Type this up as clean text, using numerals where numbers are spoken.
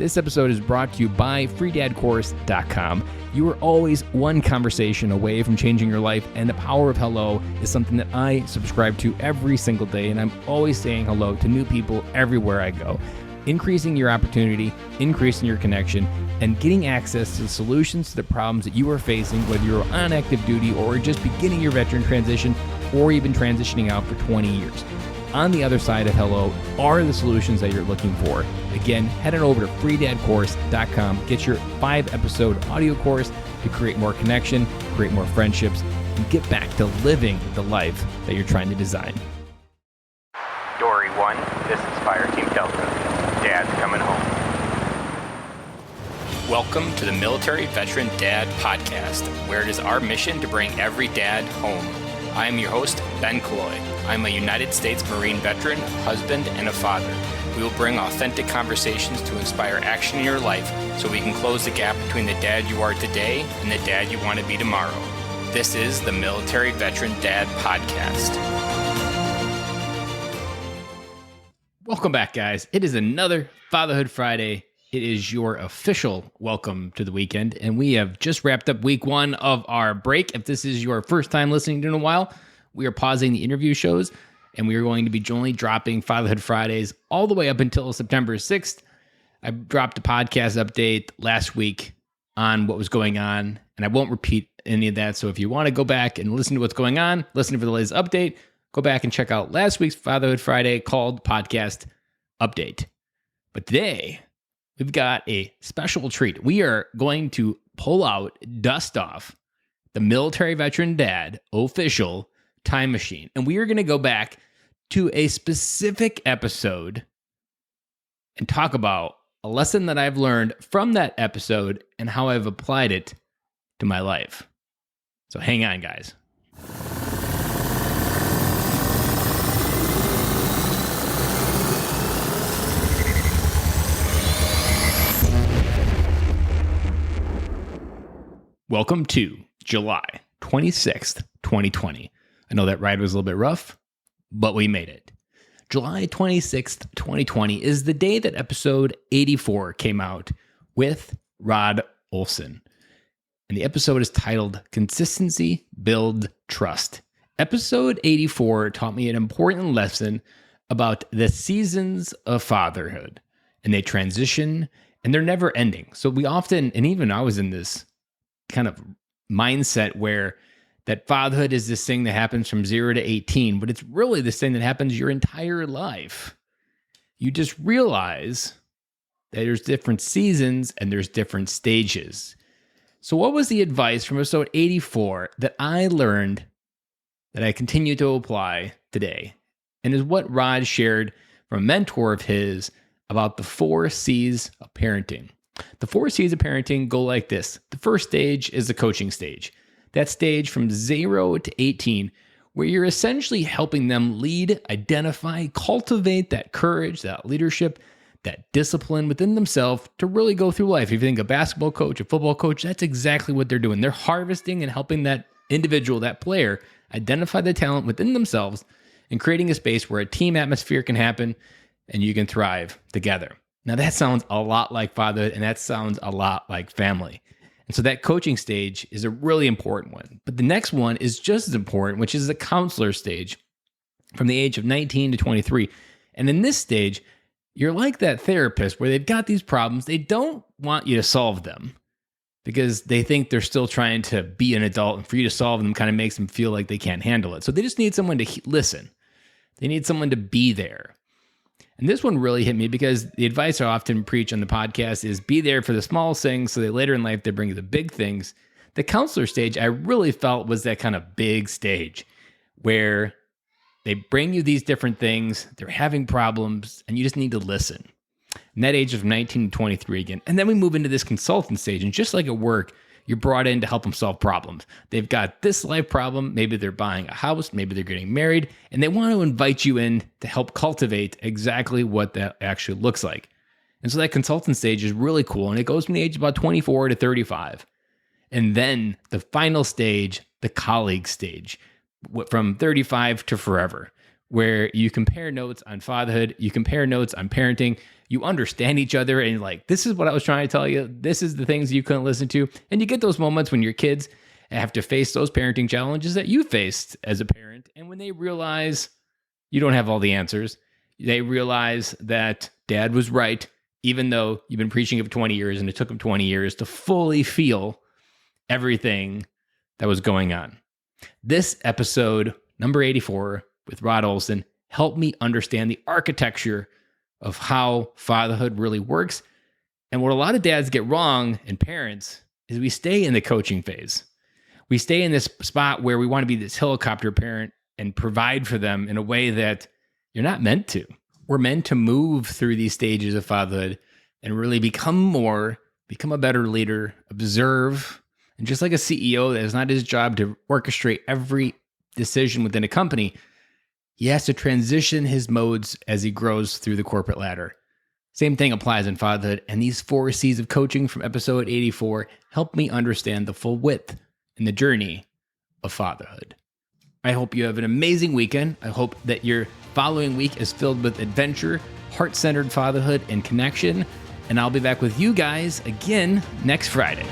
This episode is brought to you by freedadcourse.com. You are always one conversation away from changing your life, and the power of hello is something that I subscribe to every single day, and I'm always saying hello to new people everywhere I go. Increasing your opportunity, increasing your connection, and getting access to the solutions to the problems that you are facing, whether you're on active duty or just beginning your veteran transition or even transitioning out for 20 years. On the other side of hello are the solutions that you're looking for. Again, head on over to freedadcourse.com. Get your 5-episode audio course to create more connection, create more friendships, and get back to living the life that you're trying to design. Dory 1, this is Fire Team Delta. Dad's coming home. Welcome to the Military Veteran Dad Podcast, where it is our mission to bring every dad home. I am your host, Ben Killoy. I'm a United States Marine veteran, husband, and a father. We will bring authentic conversations to inspire action in your life so we can close the gap between the dad you are today and the dad you want to be tomorrow. This is the Military Veteran Dad Podcast. Welcome back, guys. It is another Fatherhood Friday. It is your official welcome to the weekend, and we have just wrapped up week 1 of our break. If this is your first time listening to it in a while, we are pausing the interview shows, and we are going to be jointly dropping Fatherhood Fridays all the way up until September 6th. I dropped a podcast update last week on what was going on, and I won't repeat any of that. So if you want to go back and listen to what's going on, listen for the latest update, go back and check out last week's Fatherhood Friday called Podcast Update. But today, we've got a special treat. We are going to pull out, dust off the Military Veteran Dad official time machine. And we are going to go back to a specific episode and talk about a lesson that I've learned from that episode and how I've applied it to my life. So hang on, guys. Welcome to July 26th, 2020. I know that ride was a little bit rough, but we made it. July 26th, 2020 is the day that episode 84 came out with Rod Olson. And the episode is titled Consistency Build Trust. Episode 84 taught me an important lesson about the seasons of fatherhood. And they transition and they're never ending. So we often, and even I was in this kind of mindset where that fatherhood is this thing that happens from 0 to 18, but it's really this thing that happens your entire life. You just realize that there's different seasons and there's different stages. So what was the advice from episode 84 that I learned that I continue to apply today? And is what Rod shared from a mentor of his about the 4 C's of parenting. The 4 C's of parenting go like this. The first stage is the coaching stage. That stage from 0 to 18, where you're essentially helping them lead, identify, cultivate that courage, that leadership, that discipline within themselves to really go through life. If you think a basketball coach, a football coach, that's exactly what they're doing. They're harvesting and helping that individual, that player, identify the talent within themselves and creating a space where a team atmosphere can happen and you can thrive together. Now that sounds a lot like fatherhood, and that sounds a lot like family. And so that coaching stage is a really important one. But the next one is just as important, which is the counselor stage from the age of 19 to 23. And in this stage, you're like that therapist where they've got these problems. They don't want you to solve them because they think they're still trying to be an adult, and for you to solve them kind of makes them feel like they can't handle it. So they just need someone to listen. They need someone to be there. And this one really hit me because the advice I often preach on the podcast is be there for the small things so that later in life they bring you the big things. The counselor stage I really felt was that kind of big stage where they bring you these different things, they're having problems, and you just need to listen. And that age of 19 to 23 again. And then we move into this consultant stage, and just like at work, you're brought in to help them solve problems. They've got this life problem. Maybe they're buying a house. Maybe they're getting married. And they want to invite you in to help cultivate exactly what that actually looks like. And so that consultant stage is really cool. And it goes from the age of about 24 to 35. And then the final stage, the colleague stage, from 35 to forever, where you compare notes on fatherhood, you compare notes on parenting, you understand each other, and you're like, this is what I was trying to tell you. This is the things you couldn't listen to. And you get those moments when your kids have to face those parenting challenges that you faced as a parent. And when they realize you don't have all the answers, they realize that dad was right, even though you've been preaching it for 20 years and it took them 20 years to fully feel everything that was going on. This episode, number 84, with Rod Olson, helped me understand the architecture of how fatherhood really works. And what a lot of dads get wrong, and parents, is we stay in the coaching phase. We stay in this spot where we want to be this helicopter parent and provide for them in a way that you're not meant to. We're meant to move through these stages of fatherhood and really become a better leader, observe. And just like a CEO, that is not his job to orchestrate every decision within a company. He has to transition his modes as he grows through the corporate ladder. Same thing applies in fatherhood. And these 4 C's of coaching from episode 84 help me understand the full width and the journey of fatherhood. I hope you have an amazing weekend. I hope that your following week is filled with adventure, heart-centered fatherhood, and connection. And I'll be back with you guys again next Friday.